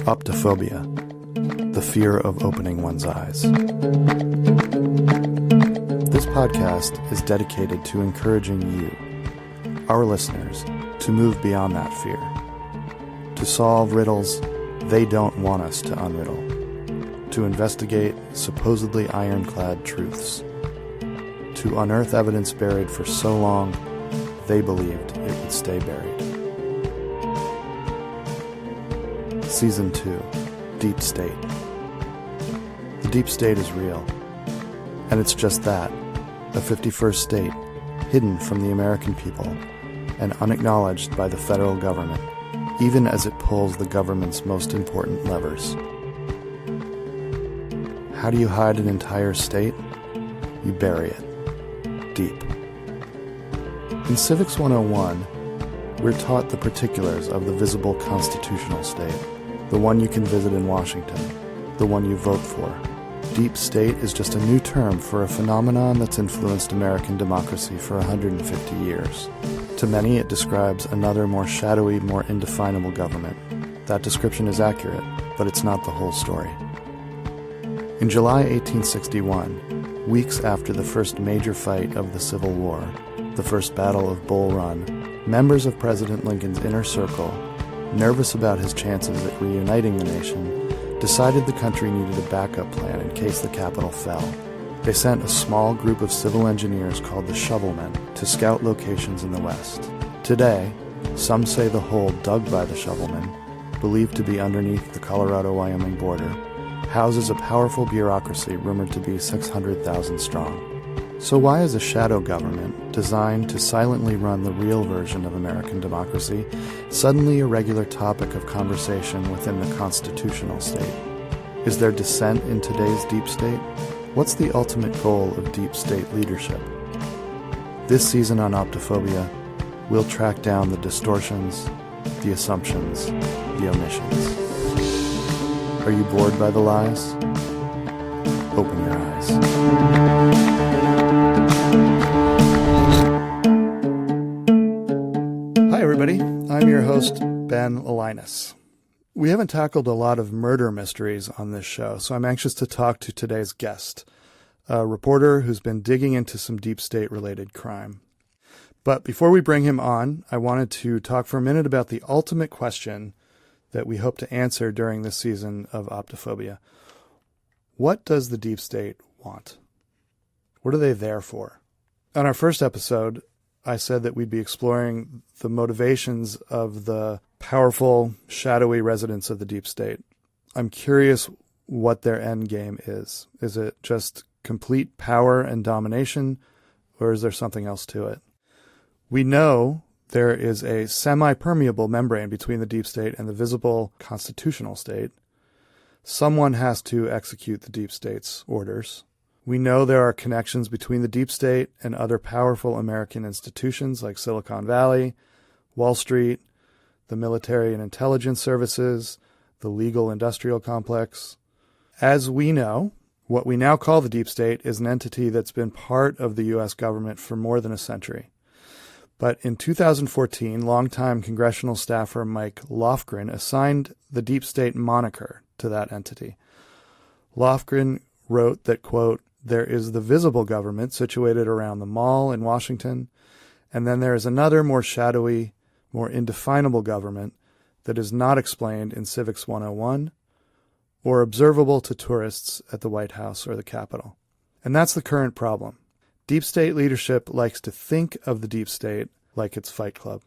Optophobia, the fear of opening one's eyes. This podcast is dedicated to encouraging you, our listeners, to move beyond that fear, to solve riddles they don't want us to unriddle, to investigate supposedly ironclad truths, to unearth evidence buried for so long they believed it would stay buried. Season 2, Deep State. The deep state is real, and it's just that, a 51st state, hidden from the American people and unacknowledged by the federal government, even as it pulls the government's most important levers. How do you hide an entire state? You bury it, deep. In Civics 101, we're taught the particulars of the visible constitutional state, the one you can visit in Washington, the one you vote for. Deep state is just a new term for a phenomenon that's influenced American democracy for 150 years. To many, it describes another more shadowy, more indefinable government. That description is accurate, but it's not the whole story. In July 1861, weeks after the first major fight of the Civil War, the First Battle of Bull Run, members of President Lincoln's inner circle, nervous about his chances at reuniting the nation, decided the country needed a backup plan in case the capital fell. They sent a small group of civil engineers called the Shovelmen to scout locations in the West. Today, some say the hole dug by the Shovelmen, believed to be underneath the Colorado-Wyoming border, houses a powerful bureaucracy rumored to be 600,000 strong. So why is a shadow government, designed to silently run the real version of American democracy, suddenly a regular topic of conversation within the constitutional state? Is there dissent in today's deep state? What's the ultimate goal of deep state leadership? This season on Optophobia, we'll track down the distortions, the assumptions, the omissions. Are you bored by the lies? Open your eyes. Hi everybody, I'm your host, Ben Linus. We haven't tackled a lot of murder mysteries on this show, so I'm anxious to talk to today's guest, a reporter who's been digging into some deep state-related crime. But before we bring him on, I wanted to talk for a minute about the ultimate question that we hope to answer during this season of Optophobia. What does the deep state want? What are they there for? On our first episode, I said that we'd be exploring the motivations of the powerful, shadowy residents of the deep state. I'm curious what their end game is. Is it just complete power and domination, or is there something else to it? We know there is a semi-permeable membrane between the deep state and the visible constitutional state. Someone has to execute the deep state's orders. We know there are connections between the deep state and other powerful American institutions like Silicon Valley, Wall Street, the military and intelligence services, the legal industrial complex. As we know, what we now call the deep state is an entity that's been part of the U.S. government for more than a century. But in 2014, longtime congressional staffer Mike Lofgren assigned the deep state moniker to that entity. Lofgren wrote that, quote, "There is the visible government situated around the mall in Washington, and then there is another more shadowy, more indefinable government that is not explained in Civics 101 or observable to tourists at the White House or the Capitol." And that's the current problem. Deep state leadership likes to think of the deep state like it's Fight Club.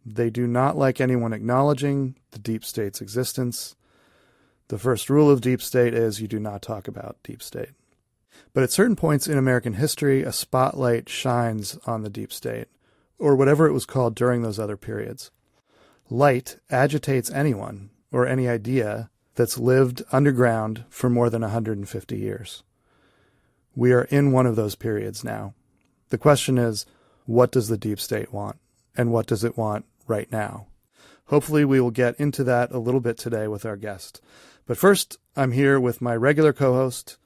They do not like anyone acknowledging the deep state's existence. The first rule of deep state is you do not talk about deep state. But at certain points in American history, a spotlight shines on the deep state, or whatever it was called during those other periods. Light agitates anyone or any idea that's lived underground for more than 150 years. We are in one of those periods now. The question is, what does the deep state want? And what does it want right now? Hopefully we will get into that a little bit today with our guest. But first, I'm here with my regular co-host,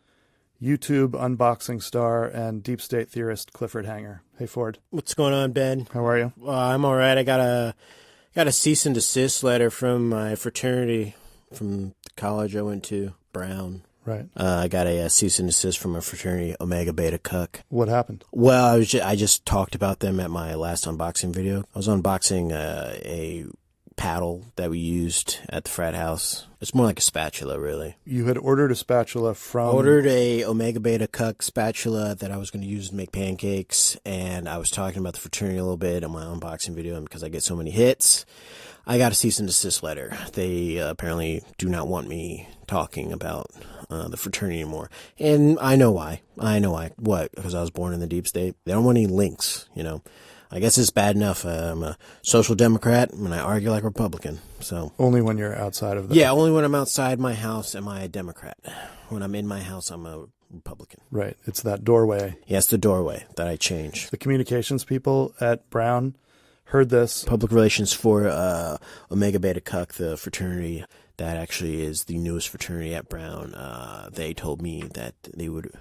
YouTube unboxing star and deep state theorist Clifford Hanger. Hey, Ford. What's going on, Ben? How are you? I'm all right. I got a cease and desist letter from my fraternity from the college I went to, Brown. Right. I got a cease and desist from a fraternity, Omega Beta Cuck. What happened? Well, I just talked about them at my last unboxing video. I was unboxing a paddle that we used at the frat house. It's more like a spatula, really. You had ordered a spatula from... Ordered a Omega Beta Cuck spatula that I was going to use to make pancakes, and I was talking about the fraternity a little bit on my unboxing video, and because I get so many hits, I got a cease and desist letter. They apparently do not want me talking about the fraternity anymore. And I know why. What? Because I was born in the deep state. They don't want any links, you know. I guess it's bad enough. I'm a social democrat and I argue like a Republican. So only when you're outside of the... Yeah, only when I'm outside my house am I a Democrat. When I'm in my house, I'm a Republican. Right. It's that doorway. Yeah, it's the doorway that I change. The communications people at Brown heard this. Public relations for Omega Beta Cuck, the fraternity that actually is the newest fraternity at Brown. They told me that they would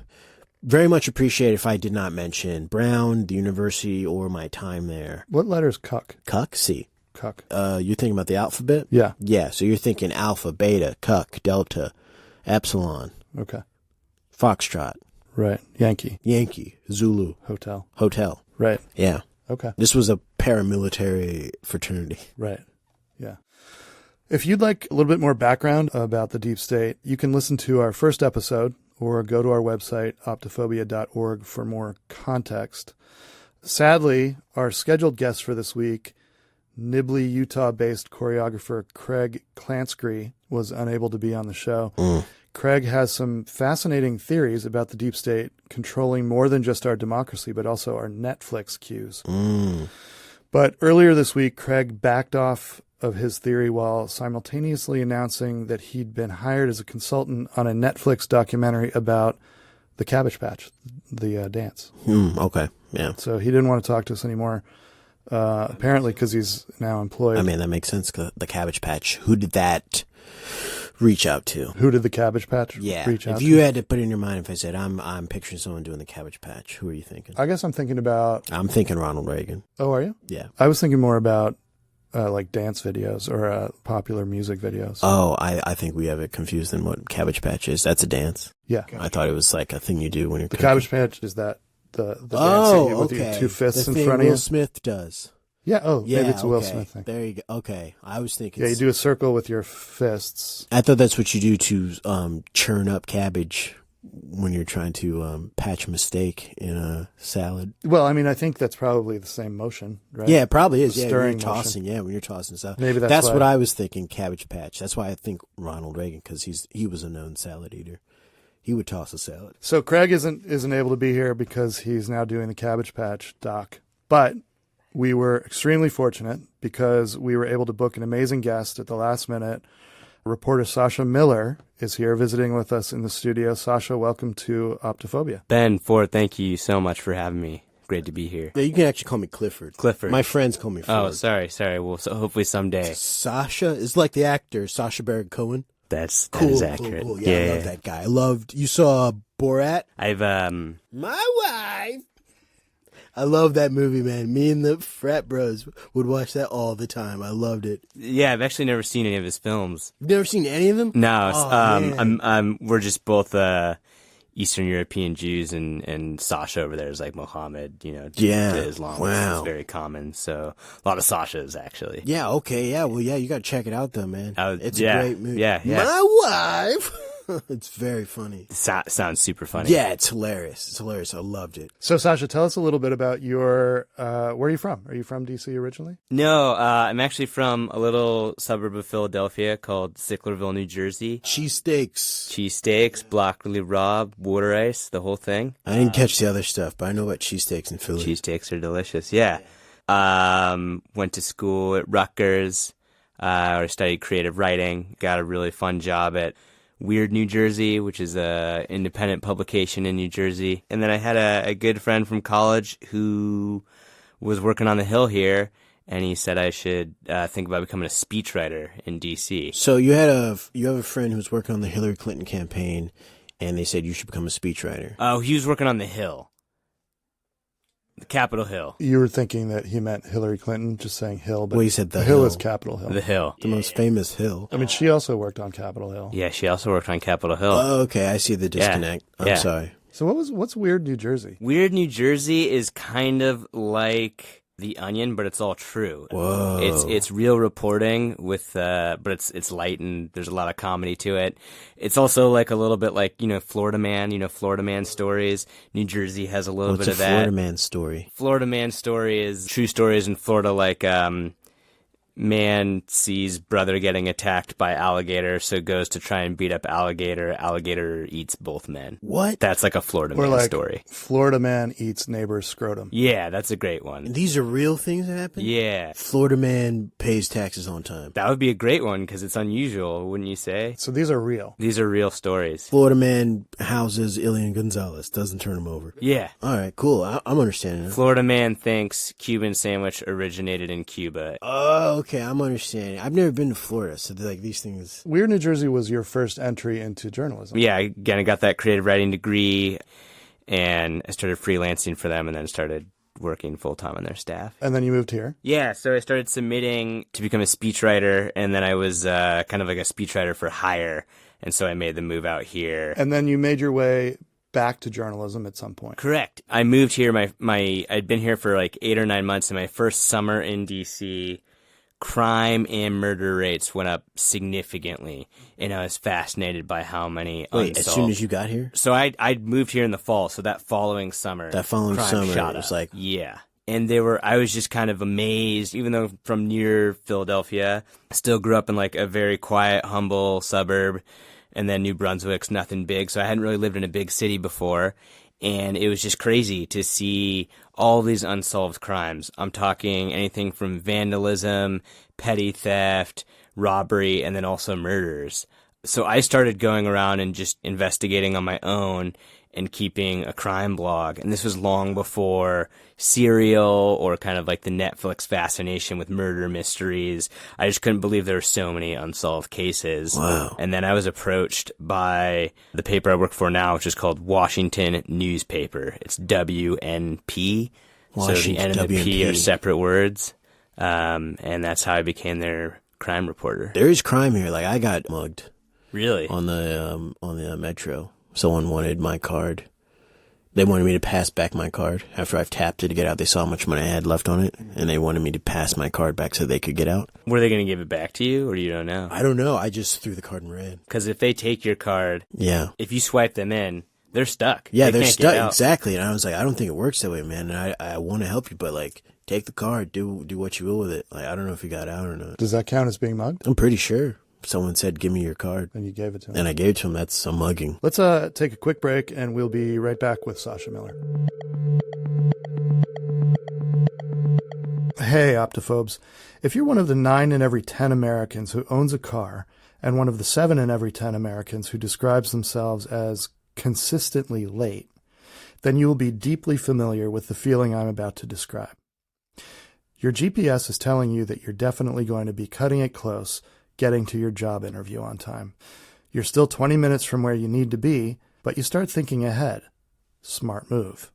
very much appreciate if I did not mention Brown, the university, or my time there. What letter is cuck? Cuck? C. Cuck. You're thinking about the alphabet? Yeah. Yeah, so you're thinking alpha, beta, cuck, delta, epsilon. Okay. Foxtrot. Right. Yankee. Zulu. Hotel. Right. Yeah. Okay. This was a paramilitary fraternity. Right. Yeah. If you'd like a little bit more background about the deep state, you can listen to our first episode or go to our website, optophobia.org, for more context. Sadly, our scheduled guest for this week, Nibley, Utah-based choreographer Craig Klansky, was unable to be on the show. Craig has some fascinating theories about the deep state controlling more than just our democracy, but also our Netflix queues. But earlier this week, Craig backed off of his theory while simultaneously announcing that he'd been hired as a consultant on a Netflix documentary about the Cabbage Patch, the dance. Okay, yeah. So he didn't want to talk to us anymore, apparently because he's now employed. I mean, that makes sense. The Cabbage Patch. Who did that reach out to? Who did the Cabbage Patch reach out to? If you had to put in your mind, if I said, I'm picturing someone doing the Cabbage Patch, who are you thinking? I guess I'm thinking Ronald Reagan. Oh, are you? Yeah. I was thinking more about like dance videos or popular music videos. Oh, I think we have it confused in what Cabbage Patch is. That's a dance. Yeah. I thought it was like a thing you do when you're The cooking. Cabbage Patch is that the dance with your two fists in front of you? Will Smith does. Yeah. Oh, maybe it's a Will Smith thing. There you go. Okay. I was thinking. Yeah, you do a circle with your fists. I thought that's what you do to churn up cabbage when you're trying to patch a mistake in a salad. Well, I mean, I think that's probably the same motion, right? Yeah, it probably is. The Yeah, stirring when you're tossing. motion. Yeah, when you're tossing stuff. Maybe that's why. what I was thinking. Cabbage Patch. That's why I think Ronald Reagan, because he was a known salad eater. He would toss a salad. So Craig isn't able to be here because he's now doing the Cabbage Patch doc. But we were extremely fortunate because we were able to book an amazing guest at the last minute. Reporter Sacha Miller is here visiting with us in the studio. Sacha, welcome to Optophobia. Ben, Ford, thank you so much for having me. Great to be here. You can actually call me Clifford. Clifford. My friends call me Ford. Oh, sorry. Well, so hopefully someday. Sasha is like the actor, Sacha Baron Cohen. That is accurate. Cool. Yeah, I love that guy. You saw Borat? I've, My wife. I love that movie, man. Me and the frat bros would watch that all the time. I loved it. Yeah, I've actually never seen any of his films. You've never seen any of them? No, man. we're just both, Eastern European Jews, and Sasha over there is like Mohammed, Yeah. to Islam. Wow. It's very common. So a lot of Sashas, actually. Yeah, okay, yeah. Well, yeah, you got to check it out, though, man. It's a great movie. Yeah. My wife. It's very funny. Sounds super funny. Yeah, it's hilarious. I loved it. So Sasha, tell us a little bit about your, where are you from? Are you from DC originally? No, I'm actually from a little suburb of Philadelphia called Sicklerville, New Jersey. Cheesesteaks, broccoli rabe, water ice, the whole thing. I didn't catch the other stuff, but I know about cheesesteaks in Philly. Cheesesteaks are delicious, yeah. Went to school at Rutgers, where I studied creative writing, got a really fun job at Weird New Jersey, which is a independent publication in New Jersey. And then I had a good friend from college who was working on the Hill here, and he said I should think about becoming a speechwriter in D.C. So you have a friend who's working on the Hillary Clinton campaign, and they said you should become a speechwriter. Oh, he was working on the Hill. The Capitol Hill. You were thinking that he meant Hillary Clinton, just saying Hill, but Well, he said the Hill Hill. is Capitol Hill. The Hill. The most famous hill. I mean, she also worked on Capitol Hill. Yeah, she also worked on Capitol Hill. Oh, okay. I see the disconnect. Yeah. I'm sorry. So what's Weird New Jersey? Weird New Jersey is kind of like The Onion, but it's all true. Whoa. It's real reporting with, but it's light and there's a lot of comedy to it. It's also like a little bit like, Florida Man stories. New Jersey has a little What's bit a of that. Florida Man story? Florida Man story is true stories in Florida, like, man sees brother getting attacked by alligator, so goes to try and beat up alligator. Alligator eats both men. What? That's like a Florida Or Man like story. Florida Man eats neighbor's scrotum. Yeah, that's a great one. These are real things that happen? Yeah. Florida Man pays taxes on time. That would be a great one because it's unusual, wouldn't you say? So these are real. These are real stories. Florida Man houses Ilian Gonzalez, doesn't turn him over. Yeah. All right, cool. I'm understanding it. Florida Man thinks Cuban sandwich originated in Cuba. Oh, okay, I'm understanding. I've never been to Florida, so like these things. Weird New Jersey was your first entry into journalism. Yeah, again, I got that creative writing degree and I started freelancing for them and then started working full-time on their staff. And then you moved here. Yeah, so I started submitting to become a speechwriter, and then I was kind of like a speechwriter for hire, and so I made the move out here. And then you made your way back to journalism at some point. Correct. I moved here, I'd been here for like 8 or 9 months, and my first summer in D.C., crime and murder rates went up significantly, and I was fascinated by how many Wait, unsolved. as soon as you got here? So I'd moved here in the fall, so that following summer, crime shot it was up. like, Yeah. And I was just kind of amazed, even though from near Philadelphia, I still grew up in like a very quiet, humble suburb, and then New Brunswick's nothing big, so I hadn't really lived in a big city before. And it was just crazy to see all these unsolved crimes. I'm talking anything from vandalism, petty theft, robbery, and then also murders. So I started going around and just investigating on my own and keeping a crime blog. And this was long before Serial or kind of like the Netflix fascination with murder mysteries. I just couldn't believe there were so many unsolved cases. Wow. And then I was approached by the paper I work for now, which is called Washington Newspaper. It's WNP. So the N and the P are separate words. And that's how I became their crime reporter. there is crime here. Like I got mugged Really? on the metro. Someone wanted my card. They wanted me to pass back my card after I've tapped it to get out. They saw how much money I had left on it, and they wanted me to pass my card back so they could get out. Were they going to give it back to you, or you don't know? I don't know. I just threw the card and ran. Because if they take your card, Yeah. if you swipe them in, they're stuck. Yeah, They they're can't get stuck. out. Exactly. And I was like, I don't think it works that way, man. And I want to help you, but like, take the card, do what you will with it. Like, I don't know if you got out or not. Does that count as being mugged? I'm pretty sure. Someone said, give me your card. And you gave it to him. And I gave it to him. That's a mugging. Let's take a quick break, and we'll be right back with Sacha Miller. Hey, Optophobes. If you're one of the 9 in every 10 Americans who owns a car, and one of the 7 in every 10 Americans who describes themselves as consistently late, then you will be deeply familiar with the feeling I'm about to describe. Your GPS is telling you that you're definitely going to be cutting it close, getting to your job interview on time. You're still 20 minutes from where you need to be, but you start thinking ahead. Smart move.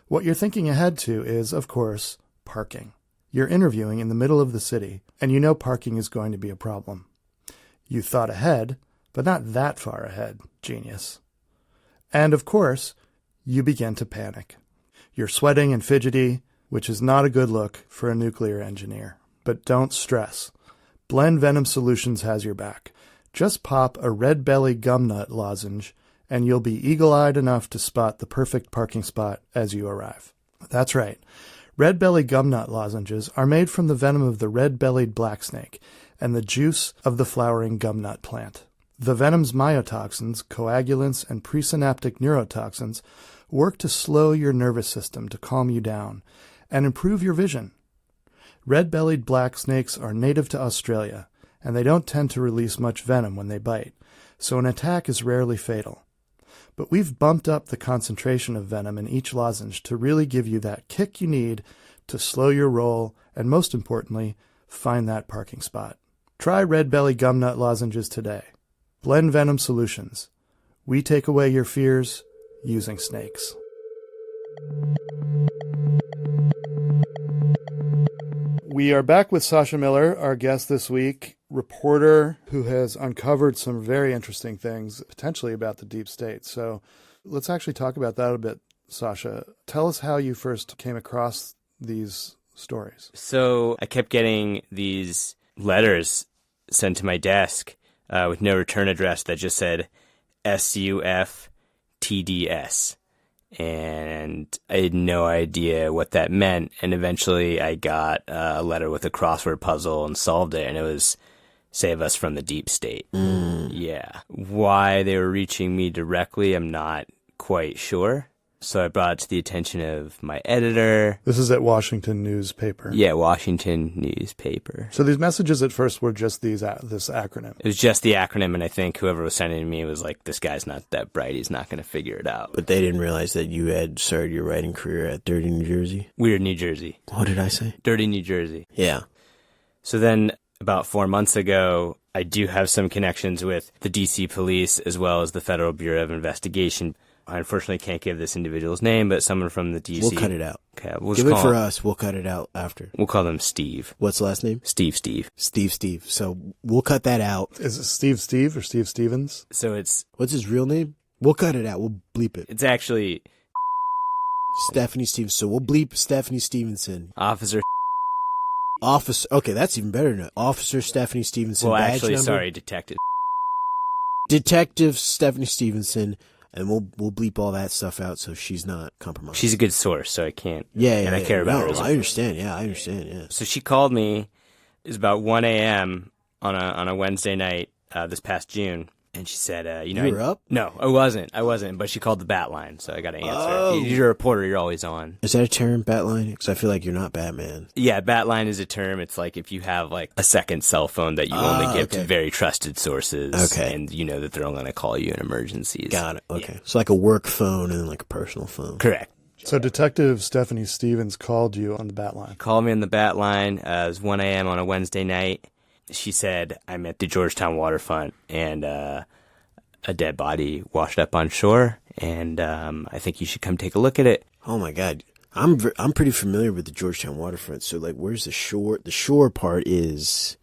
What you're thinking ahead to is, of course, parking. You're interviewing in the middle of the city, and you know parking is going to be a problem. You thought ahead, but not that far ahead, genius. And, of course, you begin to panic. You're sweating and fidgety, which is not a good look for a nuclear engineer. But don't stress. Blend Venom Solutions has your back. Just pop a Red Belly gum nut lozenge, and you'll be eagle-eyed enough to spot the perfect parking spot as you arrive. That's right. Red Belly gum nut lozenges are made from the venom of the red-bellied blacksnake and the juice of the flowering gum nut plant. The venom's myotoxins, coagulants, and presynaptic neurotoxins work to slow your nervous system to calm you down and improve your vision. Red-bellied black snakes are native to Australia, and they don't tend to release much venom when they bite, so an attack is rarely fatal. But we've bumped up the concentration of venom in each lozenge to really give you that kick you need to slow your roll and, most importantly, find that parking spot. Try Red Belly Gum Nut Lozenges today. Blend Venom Solutions. We take away your fears using snakes. We are back with Sacha Miller, our guest this week, reporter who has uncovered some very interesting things, potentially about the deep state. So let's actually talk about that a bit, Sacha. Tell us how you first came across these stories. So I kept getting these letters sent to my desk with no return address that just said SUFTDS. And I had no idea what that meant. And eventually I got a letter with a crossword puzzle and solved it. And it was Save Us from the Deep State. Yeah. Why they were reaching me directly, I'm not quite sure. So I brought it to the attention of my editor. This is at Washington newspaper. Yeah, Washington newspaper. So these messages at first were just this acronym. It was just the acronym, and I think whoever was sending it to me was like, this guy's not that bright. He's not going to figure it out. But they didn't realize that you had started your writing career at Dirty New Jersey? Weird New Jersey. What did I say? Dirty New Jersey. Yeah. So then about 4 months ago, I do have some connections with the D.C. police as well as the Federal Bureau of Investigation. I unfortunately can't give this individual's name, but someone from the D.C. We'll cut it out. Okay, we'll give just it call for him, us. We'll cut it out after. We'll call him Steve. What's the last name? Steve. Steve. So we'll cut that out. Is it Steve or Steve Stevens? So it's... What's his real name? We'll cut it out. We'll bleep it. It's actually... Stephanie Stevens. So we'll bleep Stephanie Stevenson. Officer... Okay, that's even better now. Officer Stephanie Stevenson. Well, badge actually, number? sorry, Detective. Detective Stephanie Stevenson. And we'll bleep all that stuff out so she's not compromised. She's a good source, so I can't... Yeah, and I care about her. I understand, yeah. So she called me. It was about 1 a.m. on a Wednesday night this past June. And she said, You were up? No, I wasn't. But she called the bat line, so I got to answer. Oh. You're a reporter. You're always on. Is that a term, Batline? Because I feel like you're not Batman. Yeah, bat line is a term. It's like if you have like a second cell phone that you only give to very trusted sources. Okay. And you know that they're only going to call you in emergencies. Got it. Okay. Yeah. So like a work phone and like a personal phone. Correct. So Detective Stephanie Stevens called you on the bat line. Called me on the bat line. It was 1 a.m. on a Wednesday night. She said, I'm at the Georgetown waterfront and a dead body washed up on shore, and I think you should come take a look at it. Oh my God. I'm pretty familiar with the Georgetown waterfront. So like, where's the shore? The shore part is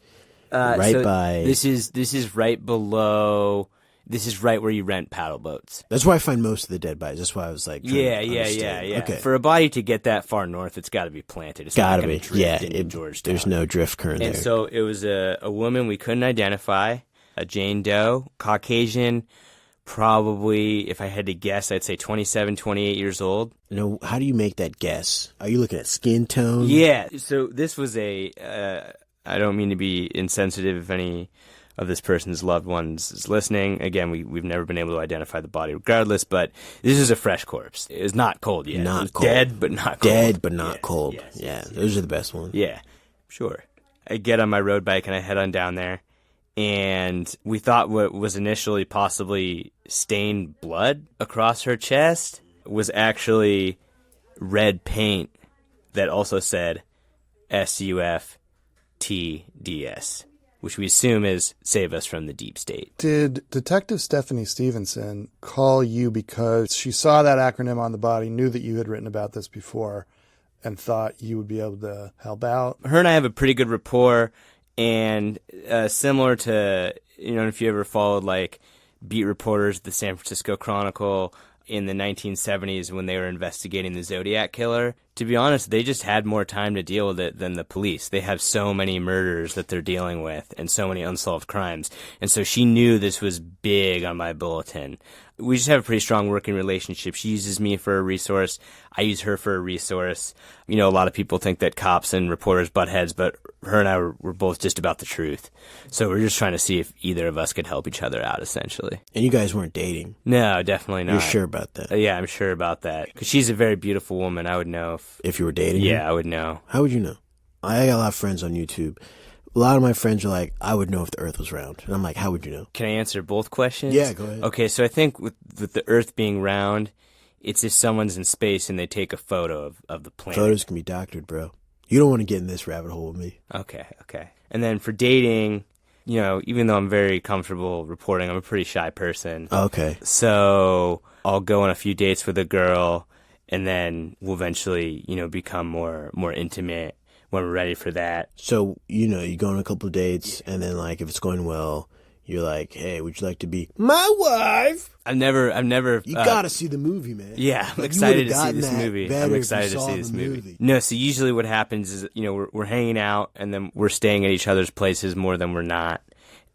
by. This is right below. This is right where you rent paddle boats. That's where I find most of the dead bodies. That's why I was like, Yeah. Okay. For a body to get that far north, it's got to be planted. It's Gotta not be. gonna drift into Yeah. Georgetown. There's no drift current And there. so it was a woman we couldn't identify, a Jane Doe, Caucasian, probably, if I had to guess, I'd say 27, 28 years old. How do you make that guess? Are you looking at skin tone? Yeah. So this was I don't mean to be insensitive if any of this person's loved ones is listening. Again, we've never been able to identify the body regardless, but this is a fresh corpse. It was not cold yet. Not it was cold. Dead, but not cold. Dead, but not Yes, cold. yes, Those are the best ones. Yeah, sure. I get on my road bike and I head on down there. And we thought what was initially possibly stained blood across her chest was actually red paint that also said SUFTDS, which we assume is Save Us from the Deep State. Did Detective Stephanie Stevenson call you because she saw that acronym on the body, knew that you had written about this before, and thought you would be able to help out? Her and I have a pretty good rapport. And similar to, if you ever followed like beat reporters at the San Francisco Chronicle in the 1970s when they were investigating the Zodiac killer, to be honest, they just had more time to deal with it than the police. They have so many murders that they're dealing with and so many unsolved crimes. And so she knew this was big on my bulletin. We just have a pretty strong working relationship. She uses me for a resource. I use her for a resource. A lot of people think that cops and reporters butt heads, but her and I were both just about the truth. So we're just trying to see if either of us could help each other out, essentially. And you guys weren't dating? No, definitely not. You're sure about that? Yeah, I'm sure about that. Because she's a very beautiful woman. I would know if you were dating Yeah, her? I would know. How would you know? I got a lot of friends on YouTube. A lot of my friends are like, I would know if the earth was round. And I'm like, how would you know? Can I answer both questions? Yeah, go ahead. Okay, so I think with the earth being round, it's if someone's in space and they take a photo of the planet. Photos can be doctored, bro. You don't want to get in this rabbit hole with me. Okay. And then for dating, even though I'm very comfortable reporting, I'm a pretty shy person. Okay. So I'll go on a few dates with a girl, and then we'll eventually, become more intimate when we're ready for that. So, you go on a couple of dates, and then, like, if it's going well, you're like, hey, would you like to be my wife? I've never. You gotta see the movie, man. Yeah, I'm Like, excited you to see would've this gotten that movie. better I'm if you excited to saw see the this movie. movie. No, so usually what happens is, we're hanging out, and then we're staying at each other's places more than we're not.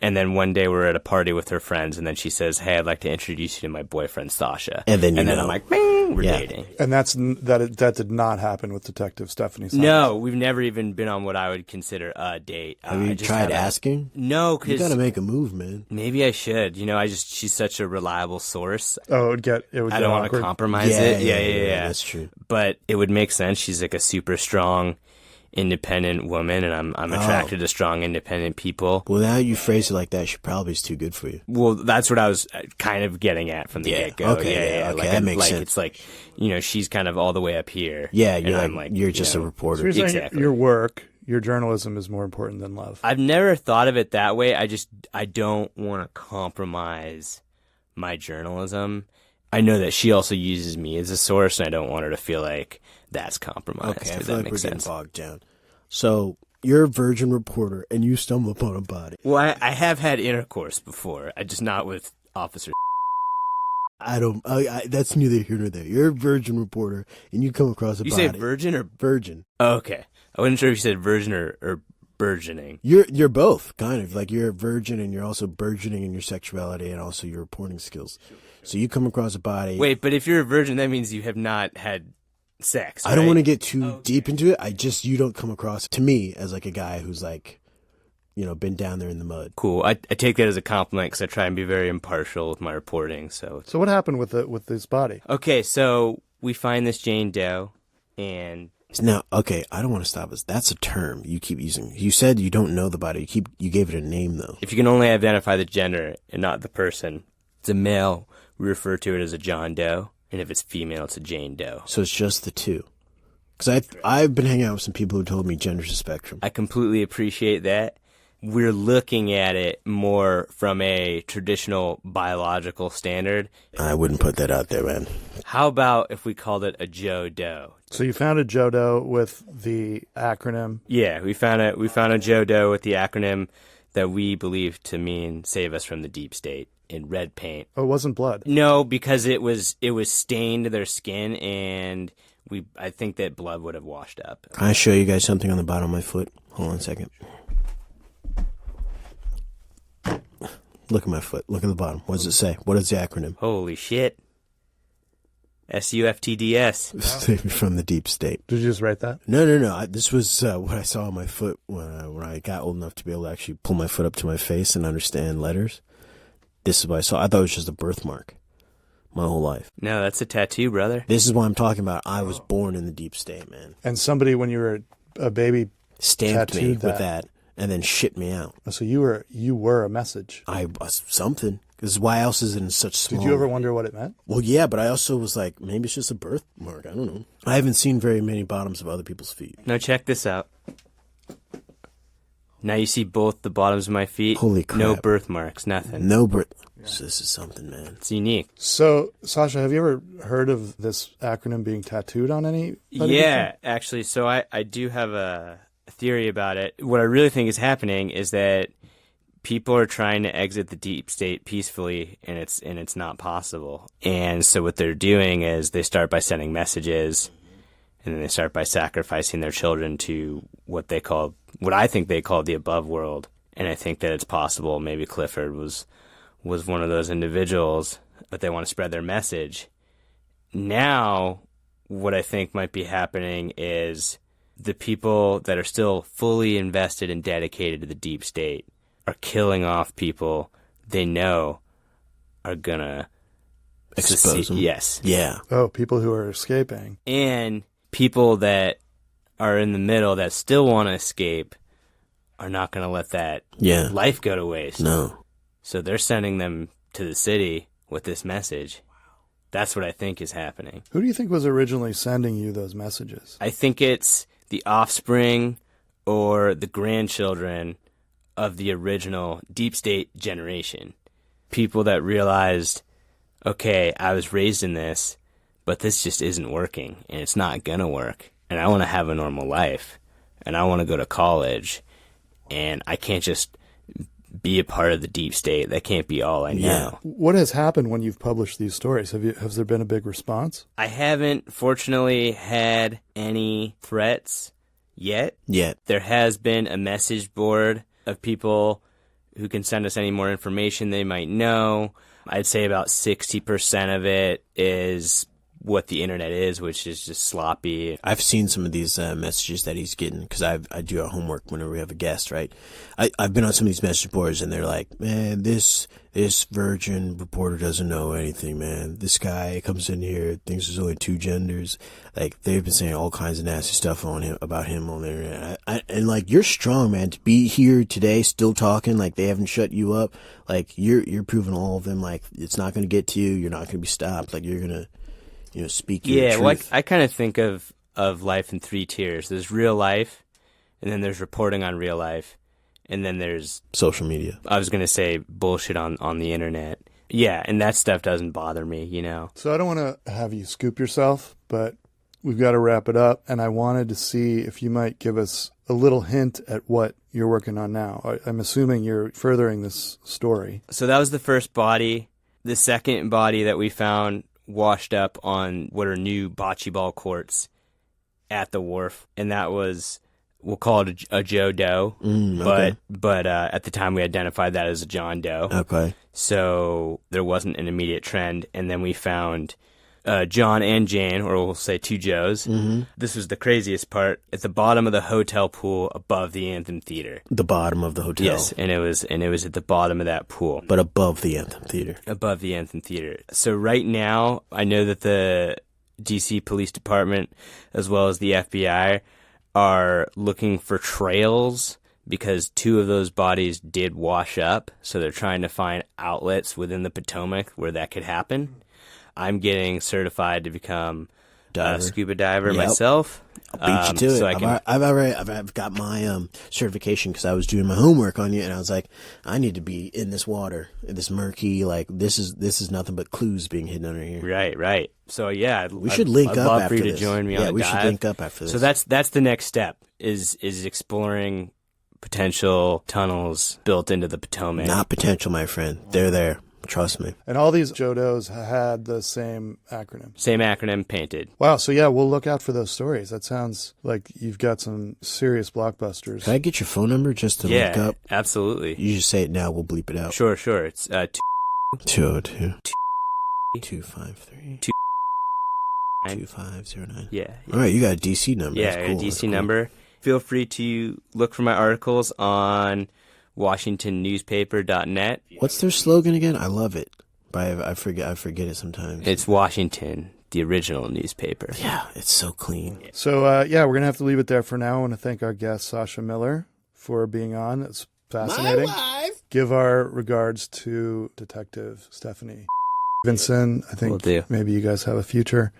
And then one day we're at a party with her friends, and then she says, hey, I'd like to introduce you to my boyfriend, Sasha. And then I'm like, bing, we're dating. And that did not happen with Detective Stephanie Simons. No, we've never even been on what I would consider a date. Have you tried asking? No, You because gotta make a move, man. maybe I should. She's such a reliable source. Oh, it would get I don't want to awkward. compromise it. Yeah, that's true. But it would make sense. She's like a super strong, independent woman, and I'm attracted to strong, independent people. Well, now you phrase it like that, she probably is too good for you. Well, that's what I was kind of getting at from the get-go. Okay, yeah, Like, that makes sense. It's like, she's kind of all the way up here. Yeah, and I'm like, you're just a So reporter. you're saying Exactly. your work, your journalism is more important than love. I've never thought of it that way. I don't want to compromise my journalism. I know that she also uses me as a source, and I don't want her to feel like that's compromised. Okay, I if feel that like we're makes getting sense. bogged down. So, you're a virgin reporter, and you stumble upon a body. Well, I have had intercourse before. I just not with officers. That's neither here nor there. You're a virgin reporter, and you come across a You body. say virgin or Virgin. okay? I wasn't sure if you said virgin or burgeoning. You're both, kind of. Like, you're a virgin, and you're also burgeoning in your sexuality and also your reporting skills. So you come across a body. Wait, but if you're a virgin, that means you have not had sex. I don't right? want to get too deep into it. You don't come across, to me, as like a guy who's like, been down there in the mud. Cool. I take that as a compliment because I try and be very impartial with my reporting. So So what happened with this body? okay, so we find this Jane Doe, and Now, okay, I don't want to stop us. That's a term you keep using. You said you don't know the body. You gave it a name, though. if you can only identify the gender and not the person, it's a male. We refer to it as a John Doe, and if it's female, it's a Jane Doe. So it's just the two. Because I've been hanging out with some people who told me gender's a spectrum. I completely appreciate that. We're looking at it more from a traditional biological standard. I wouldn't put that out there, man. How about if we called it a Joe Doe? So you found a Jodo with the acronym. Yeah, we found a Joe Doe with the acronym that we believe to mean "Save us from the deep state" in red paint. Oh, it wasn't blood. No, because it was stained to their skin, and I think that blood would have washed up. Can I show you guys something on the bottom of my foot? Hold on a second. Look at my foot. Look at the bottom. What does it say? What is the acronym? Holy shit! SUFTDS. Save me from the deep state. Did you just write that? No. This was what I saw on my foot when I got old enough to be able to actually pull my foot up to my face and understand letters. This is what I saw. I thought it was just a birthmark my whole life. No, that's a tattoo, brother. This is what I'm talking about. I was born in the deep state, man. And somebody, when you were a baby, Stamped me tattooed with that and then shit me out. So you were a message. I was something. Because why else is it in such small... Did you ever wonder what it meant? Well, yeah, but I also was like, maybe it's just a birthmark. I don't know. I haven't seen very many bottoms of other people's feet. Now check this out. Now you see both the bottoms of my feet. Holy crap. No birthmarks, nothing. No birth... So this is something, man. It's unique. So, Sasha, have you ever heard of this acronym being tattooed on anybody? Yeah, actually. So I do have a theory about it. What I really think is happening is that people are trying to exit the deep state peacefully, and it's not possible. And so what they're doing is they start by sending messages, and then they start by sacrificing their children to what I think they call the above world. And I think that it's possible maybe Clifford was one of those individuals, but they want to spread their message. Now, what I think might be happening is the people that are still fully invested and dedicated to the deep state are killing off people they know are gonna Expose them. Yes. Yeah. Oh, people who are escaping. And people that are in the middle that still want to escape are not going to let that life go to waste. No. So they're sending them to the city with this message. That's what I think is happening. Who do you think was originally sending you those messages? I think it's the offspring or the grandchildren of the original deep state generation. People that realized, okay, I was raised in this, but this just isn't working, and it's not going to work. And I want to have a normal life, and I want to go to college, and I can't just be a part of the deep state. That can't be all I know. What has happened when you've published these stories? Has there been a big response? I haven't, fortunately, had any threats yet. There has been a message board of people who can send us any more information they might know. I'd say about 60% of it is what the internet is, which is just sloppy. I've seen some of these messages that he's getting, because I do our homework whenever we have a guest, right? I've been on some of these message boards, and they're like, man, this virgin reporter doesn't know anything, man. This guy comes in here, thinks there's only two genders. Like, they've been saying all kinds of nasty stuff about him on the internet. And like, you're strong, man, to be here today still talking, like they haven't shut you up. Like, you're proving all of them, like, it's not going to get to you. You're not going to be stopped. Like, you're going to, speak your truth. Well, I kind of think of life in three tiers. There's real life, and then there's reporting on real life, and then there's social media. I was going to say bullshit on the internet. Yeah, and that stuff doesn't bother me, So I don't want to have you scoop yourself, but we've got to wrap it up, and I wanted to see if you might give us a little hint at what you're working on now. I'm assuming you're furthering this story. So that was the first body. The second body that we found washed up on what are new bocce ball courts at the wharf, and that was, we'll call it a Joe Doe, okay. but at the time we identified that as a John Doe. Okay. So there wasn't an immediate trend, and then we found John and Jane, or we'll say two Joes. Mm-hmm. This was the craziest part, at the bottom of the hotel pool above the Anthem Theater. The bottom of the hotel. Yes, and it was at the bottom of that pool. But above the Anthem Theater. Above the Anthem Theater. So right now, I know that the DC Police Department, as well as the FBI, are looking for trails because two of those bodies did wash up. So they're trying to find outlets within the Potomac where that could happen. I'm getting certified to become a scuba diver myself. I'll beat you to it. I've got my certification because I was doing my homework on you, and I was like, I need to be in this water, in this murky, like this is nothing but clues being hidden under here. Right. So yeah, we should link up love after for you this. to join me on the dive. Yeah, we should link up after this. So that's the next step is exploring potential tunnels built into the Potomac. Not potential, my friend. They're there. Trust me. And all these Jodos had the same acronym. Same acronym painted. Wow. So yeah, we'll look out for those stories. That sounds like you've got some serious blockbusters. Can I get your phone number just to look up? Yeah, absolutely. You just say it now. We'll bleep it out. Sure. It's 202 253 2509. Yeah. All right, you got a DC number. Yeah, That's cool. a DC number. Feel free to look for my articles on WashingtonNewspaper.net. What's their slogan again? I love it, but I forget it sometimes. It's Washington, the original newspaper. Yeah, it's so clean. So we're gonna have to leave it there for now. I want to thank our guest Sacha Miller for being on. It's fascinating. My wife. Give our regards to Detective Stephanie Vincent. I think maybe you guys have a future.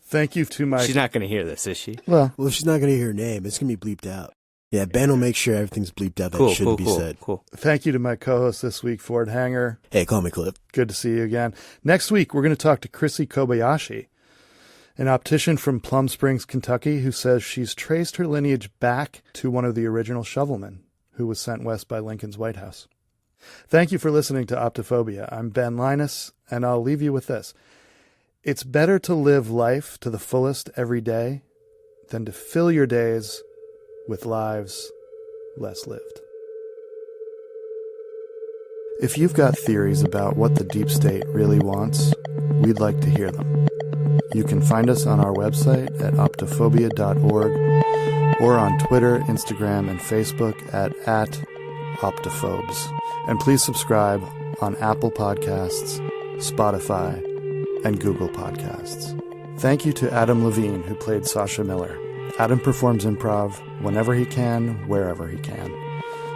Thank you to my... She's not going to hear this, is she? Well, she's not going to hear her name. It's going to be bleeped out. Yeah, Ben will make sure everything's bleeped out that shouldn't be said. Cool. Thank you to my co-host this week, Ford Hanger. Hey, call me Cliff. Good to see you again. Next week, we're going to talk to Chrissy Kobayashi, an optician from Plum Springs, Kentucky, who says she's traced her lineage back to one of the original shovelmen who was sent west by Lincoln's White House. Thank you for listening to Optophobia. I'm Ben Linus, and I'll leave you with this. It's better to live life to the fullest every day than to fill your days with lives less lived. If you've got theories about what the deep state really wants, we'd like to hear them. You can find us on our website at optophobia.org or on Twitter, Instagram, and Facebook at optophobes. And please subscribe on Apple Podcasts, Spotify, and Google Podcasts. Thank you to Adam Levine, who played Sacha Miller. Adam performs improv whenever he can, wherever he can.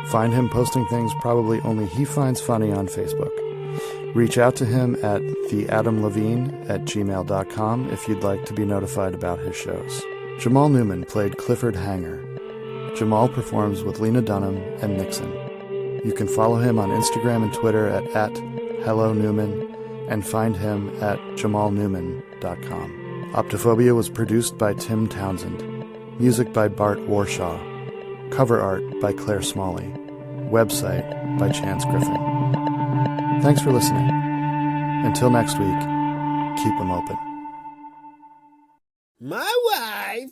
Find him posting things probably only he finds funny on Facebook. Reach out to him at theadamlevine@gmail.com if you'd like to be notified about his shows. Jamal Newman played Clifford Hanger. Jamal performs with Lena Dunham and Nixon. You can follow him on Instagram and Twitter at @HelloNewman and find him at jamalnewman.com. Optophobia was produced by Tim Townsend. Music by Bart Warshaw. Cover art by Claire Smalley. Website by Chance Griffin. Thanks for listening. Until next week, keep them open. My wife